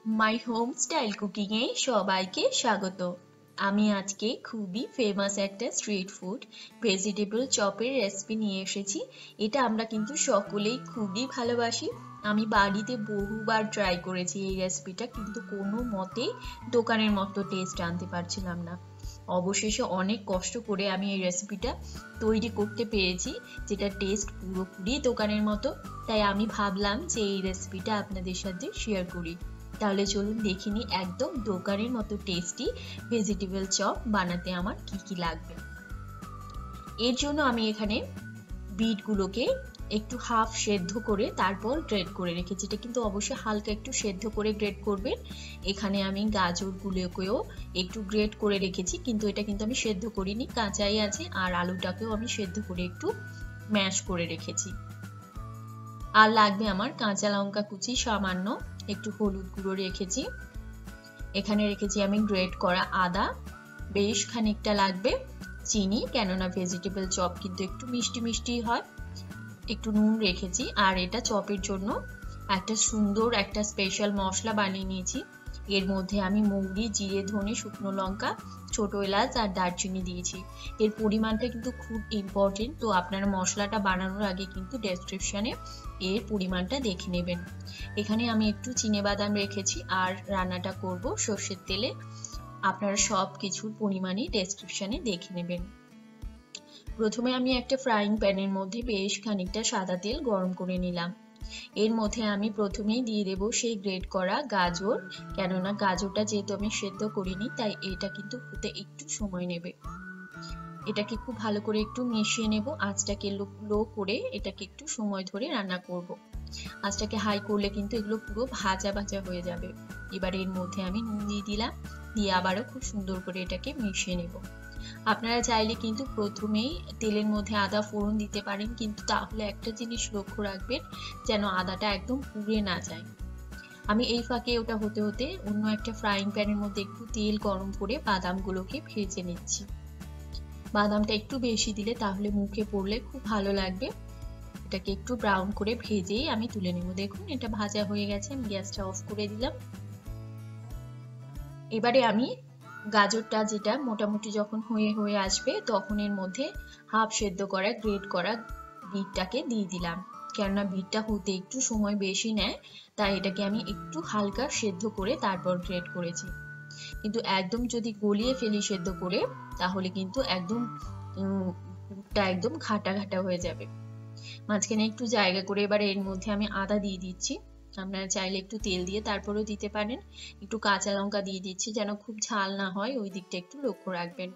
My home style cooking এ সবাইকে স্বাগত। আমি আজকে খুবই ফেমাস একটা স্ট্রিট ফুড ভেজিটেবল চপের রেসিপি নিয়ে এসেছি। এটা আমরা কিন্তু সকলেই খুবই ভালোবাসি। আমি বাড়িতে বহুবার ট্রাই করেছি এই রেসিপিটা, কিন্তু কোনো মতেই দোকানের মতো টেস্ট আনতে পারছিলাম না। অবশেষে অনেক কষ্ট করে আমি এই রেসিপিটা তৈরি করতে পেরেছি, যেটা টেস্ট পুরোপুরি দোকানের মতো। তাই আমি ভাবলাম যে এই রেসিপিটা আপনাদের সাথে শেয়ার করি। তাহলে চলুন দেখিনি একদম দোকানের মতো টেস্টি ভেজিটেবল চপ বানাতে আমার কি কি লাগবে। এর জন্য আমি এখানে বিটগুলোকে একটু হাফ সেদ্ধ করে তারপর গ্রেট করে রেখেছি। এটা কিন্তু অবশ্যই হালকা একটু সেদ্ধ করে গ্রেট করবেন। এখানে আমি গাজরগুলোকেও একটু গ্রেট করে রেখেছি, কিন্তু এটা কিন্তু আমি সেদ্ধ করিনি, কাঁচাই আছে। আর আলুটাকেও আমি সেদ্ধ করে একটু ম্যাশ করে রেখেছি। আর লাগবে আমার কাঁচা লঙ্কা কুচি সামান্য, একটু হলুদ গুঁড়ো রেখেছি। এখানে রেখেছি আমি গ্রেট করা আদা, বেশ খানিকটা লাগবে চিনি, কেননা ভেজিটেবল চপ কিন্তু একটু মিষ্টি মিষ্টি হয়। একটু নুন রেখেছি। আর এটা চপের জন্য একটা সুন্দর একটা স্পেশাল মশলা বানিয়ে নিয়েছি। এর মধ্যে আমি মৌরি, জিরে, ধনে, শুকনো লঙ্কা, ছোট এলাচ আর দারচিনি দিয়েছি। এর পরিমাণটা কিন্তু খুব ইম্পর্টেন্ট, তো আপনারা মশলাটা বানানোর আগে কিন্তু ডেসক্রিপশনে এর পরিমাণটা দেখে নেবেন। এখানে আমি একটু চিনেবাদাম রেখেছি আর রান্নাটা করব সর্ষের তেলে। আপনারা সব কিছুর পরিমাণই ডেসক্রিপশনে দেখে নেবেন। প্রথমে আমি একটা ফ্রাইং প্যানের মধ্যে বেশ খানিকটা সাদা তেল গরম করে নিলাম। এর মধ্যে আমি প্রথমেই দিয়ে দেব সেই গ্রেট করা গাজর, কেননা গাজরটা যেহেতু আমি সেদ্ধ করিনি তাই এটা কিন্তু হতে একটু সময় নেবে। এটাকে খুব ভালো করে একটু মিশিয়ে নেব। আঁচটাকে লো করে এটাকে একটু সময় ধরে রান্না করব। আঁচটাকে হাই করলে কিন্তু এগুলো পুরো ভাজা ভাজা হয়ে যাবে। এবার এর মধ্যে আমি নুন দিয়ে দিলাম, দিয়ে আবারও খুব সুন্দর করে এটাকে মিশিয়ে নেব। আপনারা চাইলে কিন্তু প্রথমেই তেলের মধ্যে আদা ফোড়ন দিতে পারেন, কিন্তু তাহলে একটা জিনিস লক্ষ্য রাখবেন, যেন আদাটা একদম পুড়ে না যায়। আমি এই ফাঁকে ওটা হতে হতে অন্য একটা ফ্রাইং প্যানের মধ্যে একটু তেল গরম করে বাদামগুলোকে ভেজে নিচ্ছি। বাদামটা একটু বেশি দিলে তাহলে মুখে পড়লে খুব ভালো লাগবে। এটাকে একটু ব্রাউন করে ভেজেই আমি তুলে নেব। দেখুন এটা ভাজা হয়ে গেছে, আমি গ্যাসটা অফ করে দিলাম। এবারে আমি গাজরটা যেটা মোটামুটি যখন হয়ে আসবে তখন এর মধ্যে হাফ সেদ্ধ করা গ্রেট করা বিটটাকে দিয়ে দিলাম। কেননা বিটটা হতে একটু সময় বেশি নেয়, তাই এটাকে আমি একটু হালকা সেদ্ধ করে তারপর গ্রেট করেছি। কিন্তু একদম যদি গলিয়ে ফেলি সেদ্ধ করে, তাহলে কিন্তু একদম ঘাটা ঘাটা হয়ে যাবে। মাঝখানে একটু জায়গা করে এবার এর মধ্যে আমি আদা দিয়ে দিচ্ছি। আপনারা চাইলে একটু তেল দিয়ে তারপরেও দিতে পারেন। একটু কাঁচা লঙ্কা দিয়ে দিচ্ছি, যেন খুব ঝাল না হয়, ওই দিকটা একটু লক্ষ্য রাখবেন।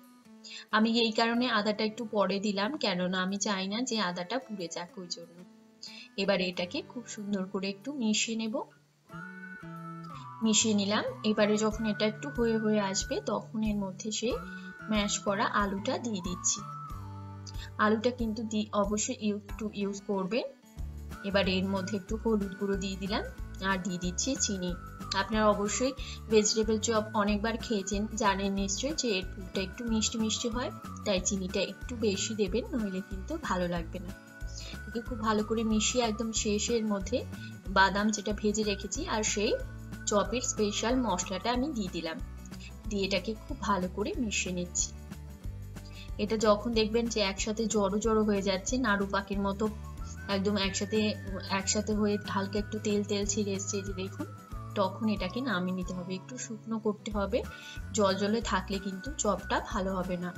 আমি এই কারণে আদাটা একটু পরে দিলাম, কেননা আমি চাই না যে আদাটা পুড়ে যাক, ওই জন্য। এবার এটাকে খুব সুন্দর করে একটু মিশিয়ে নেব। মিশিয়ে নিলাম। এবারে যখন এটা একটু হয়ে আসবে তখন এর মধ্যে সেই ম্যাশ করা আলুটা দিয়ে দিচ্ছি। আলুটা কিন্তু অবশ্যই ইউজ করবেন। এবার এর মধ্যে একটু হলুদ গুঁড়ো দিয়ে দিলাম আর দিয়ে দিচ্ছি চিনি। আপনারা অবশ্যই ভেজিটেবল চপ অনেকবার খেয়েছেন, জানেন নিশ্চয়ই যে এর পুরটা একটু মিষ্টি মিষ্টি হয়, তাই চিনিটা একটু বেশি দেবেন, নইলে কিন্তু ভালো লাগবে না। একে খুব ভালো করে মিশিয়ে একদম শেষের মধ্যে বাদাম যেটা ভেজে রেখেছি আর সেই চপের স্পেশাল মশলাটা আমি দিয়ে দিলাম। দিয়ে এটাকে খুব ভালো করে মিশিয়ে নিচ্ছি। এটা যখন দেখবেন যে একসাথে জড়ো জড়ো হয়ে যাচ্ছে, নাড়ু পাখির মতো একদম একসাথে হয়ে হালকা একটু তেল তেল ছিঁড়ে এসছে, যে দেখুন, তখন এটাকে নামিয়ে নিতে হবে। একটু শুকনো করতে হবে, জল জলে থাকলে কিন্তু চপটা ভালো হবে না।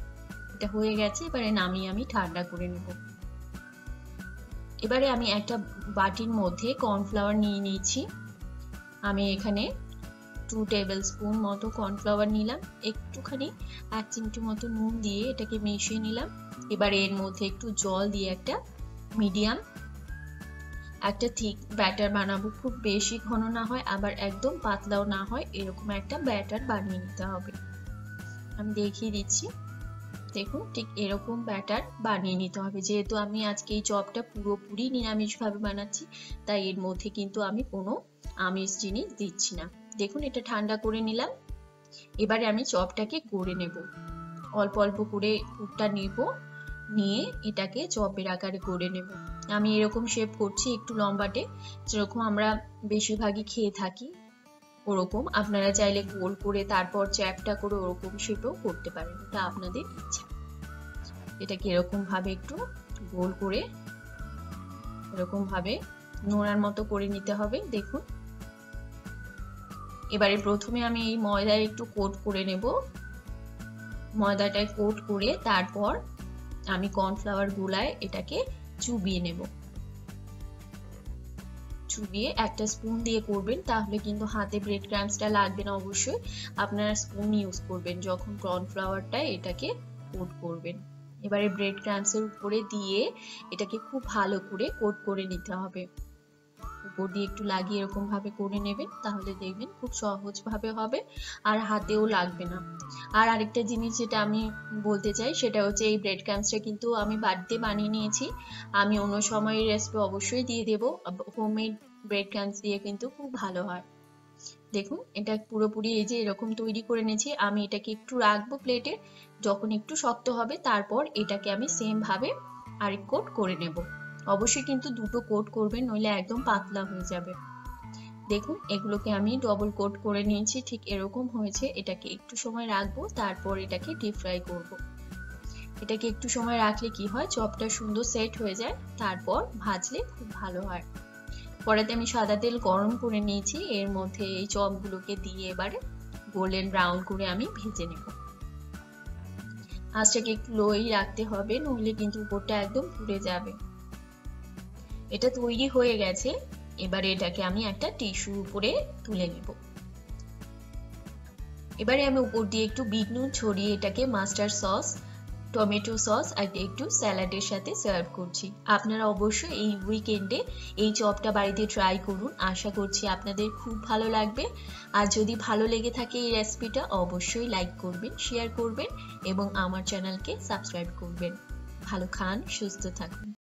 এটা হয়ে গেছে, এবারে নামিয়ে আমি ঠান্ডা করে নেব। এবারে আমি একটা বাটির মধ্যে কর্নফ্লাওয়ার নিয়ে নিয়েছি। আমি এখানে 2 টেবিল স্পুন মতো কর্নফ্লাওয়ার নিলাম, একটুখানি 1 চিমটি মতো নুন দিয়ে এটাকে মিশিয়ে নিলাম। এবার এর মধ্যে একটু জল দিয়ে একটা মিডিয়াম একটা থিক ব্যাটার বানাবো। খুব বেশি ঘন না হয়, আবার একদম পাতলাও না হয়, এরকম একটা ব্যাটার বানিয়ে নিতে হবে। আমি দেখিয়ে দিচ্ছি, দেখুন ঠিক এরকম ব্যাটার বানিয়ে নিতে হবে। যেহেতু আমি আজকে এই চপটা পুরোপুরি নিরামিষভাবে বানাচ্ছি, তাই এর মধ্যে কিন্তু আমি কোনো আমিষ জিনিস দিচ্ছি না। দেখুন এটা ঠান্ডা করে নিলাম। এবারে আমি চপটাকে গড়ে নেব। অল্প অল্প করে পুরটা নেব, নিয়ে এটাকে চপের আকারে গড়ে নেব। আমি এরকম শেপ করছি, একটু লম্বাটে, যেরকম আমরা বেশিরভাগই খেয়ে থাকি ওরকম আপনারা চাইলে গোল করে তারপর চ্যাপটা করে ওরকম শেপেও করতে পারেন, এটা আপনাদের ইচ্ছা। এটাকে এরকম ভাবে একটু গোল করে এরকম ভাবে নোড়ার মতো করে নিতে হবে। দেখুন, এবারে প্রথমে আমি এই ময়দায় একটু কোট করে নেব। ময়দাটায় কোট করে তারপর আমি কর্নফ্লাওয়ার গুলায় এটাকে চুবিয়ে নেব। চুবিয়ে একটা স্পুন দিয়ে করবেন, তাহলে কিন্তু হাতে ব্রেড ক্রাম্বসটা লাগবে না। অবশ্যই আপনারা স্পুন ইউজ করবেন যখন কর্নফ্লাওয়ারটা এটাকে কোট করবেন। এবারে ব্রেড ক্রাম্বসের উপরে দিয়ে এটাকে খুব ভালো করে কোট করে নিতে হবে। উপর দিয়ে একটু লাগিয়ে এরকম ভাবে করে নেবেন, তাহলে দেখবেন খুব সহজ ভাবে হবে আর হাতেও লাগবে না। আর আরেকটা জিনিস যেটা আমি বলতে চাই সেটা হচ্ছে এই ব্রেড ক্রাম্বসটা কিন্তু আমি বাড়িতে বানিয়ে নিয়েছি। আমি অন্য সময়ের রেসিপি অবশ্যই দিয়ে দেব। হোমমেড ব্রেড ক্রাম্বস দিয়ে কিন্তু খুব ভালো হয়। দেখুন, এটা পুরোপুরি এই যে এরকম তৈরি করে নিয়েছি। আমি এটাকে একটু রাখবো প্লেটে, যখন একটু শক্ত হবে তারপর এটাকে আমি সেম ভাবে আরেক কোট করে নেব। অবশ্যই কিন্তু দুটো কোট করবেন, নইলে একদম পাতলা হয়ে যাবে। দেখুন, এগুলোকে আমি ডবল কোট করে নিয়েছি, ঠিক এরকম হয়েছে। এটাকে একটু সময় রাখবো, তারপর এটাকে ডিপ ফ্রাই করব। এটাকে একটু সময় রাখলে কি হয়, চপটা সুন্দর সেট হয়ে যায়, তারপর ভাজলে খুব ভালো হয়। কড়াইতে আমি সাদা তেল গরম করে নিয়েছি, এর মধ্যে এই চপগুলোকে দিয়ে এবারে গোল্ডেন ব্রাউন করে আমি ভেজে নেব। আঁচটাকে একটু লোই রাখতে হবে, নইলে কিন্তু উপরটা একদম পুড়ে যাবে। এটা তৈরি হয়ে গেছে। এবারে এটাকে আমি একটা টিস্যুর উপরে তুলে নেব। এবারে আমি উপর দিয়ে একটু বিট নুন ছড়িয়ে এটাকে মাস্টার্ড সস, টমেটো সস আর একটু স্যালাডের সাথে সার্ভ করছি। আপনারা অবশ্যই এই উইকেন্ডে এই চপটা বাড়িতে ট্রাই করুন, আশা করছি আপনাদের খুব ভালো লাগবে। আর যদি ভালো লেগে থাকে এই রেসিপিটা, অবশ্যই লাইক করবেন, শেয়ার করবেন এবং আমার চ্যানেলকে সাবস্ক্রাইব করবেন। ভালো খান, সুস্থ থাকুন।